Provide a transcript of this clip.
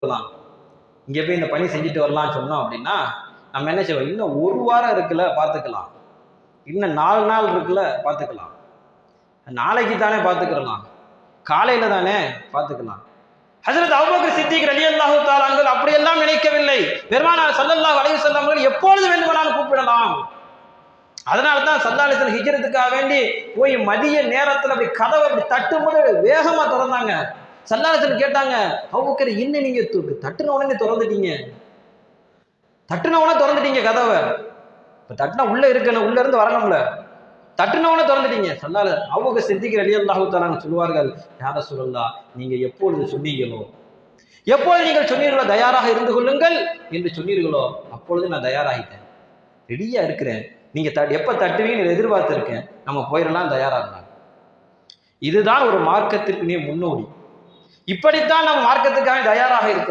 கொடுக்கலாம், இங்கே போய் இந்த பணி செஞ்சுட்டு வரலாம்னு சொன்னோம் அப்படின்னா நம்ம என்ன செய்வோம்? இன்னும் ஒரு வாரம் இருக்குல்ல பார்த்துக்கலாம், இன்னும் 4 நாள் இருக்குல்ல பார்த்துக்கலாம், நாளைக்கு தானே பார்த்துக்கலாம், காலையில தானே பார்த்துக்கலாம். ஹஜ்ரத் அபூபக்கர் சித்திக் ரலியல்லாஹு தஆலா அன்ஹு அப்படியெல்லாம் நினைக்கவில்லை. பெருமானார் ஸல்லல்லாஹு அலைஹி வஸல்லம் அவர்கள் எப்பொழுது வேண்டுமானாலும் கூப்பிடலாம். அதனால தான் ஸல்லல்லாஹு அலைஹி வஸல்லம் ஹிஜ்ரத்துக்காக வேண்டி போய் மதிய நேரத்தில் அப்படி கதவை அப்படி தட்டும்போது வேகமா திறந்தாங்க. ஸல்லல்லாஹு அலைஹி வஸல்லம் கேட்டாங்க, அபூபக்கர் என்ன நீங்க தட்டுன உடனே திறந்துட்டீங்க, தட்டுன உடனே திறந்துட்டீங்க கதவை, இப்ப தட்டுனா உள்ள இருக்கணும், உள்ள இருந்து வரணும்ல, தட்டுன உடனே திறந்துட்டீங்க. ஸல்லல்லாஹு அபூபக்கர் சித்திக் ரலியல்லாஹு தஆலா சொல்வார்கள், யா ரசூலல்லாஹ் நீங்க எப்பொழுது சொன்னீங்களோ, எப்பொழுது நீங்கள் சொன்னீர்களோ தயாராக இருந்து கொள்ளுங்கள் என்று சொன்னீர்களோ அப்பொழுது நான் தயாராகிட்டேன், ரெடியா இருக்கிறேன், நீங்க எப்ப தட்டுவீங்கன்னு எதிர்பார்த்திருக்கேன், நம்ம போயிடலாம் தயாரா இருந்தாங்க. இதுதான் ஒரு மார்க்கத்திற்கு முன்னோடி. இப்படித்தான் நம்ம மார்க்கத்துக்காக தயாராக இருக்கணும்.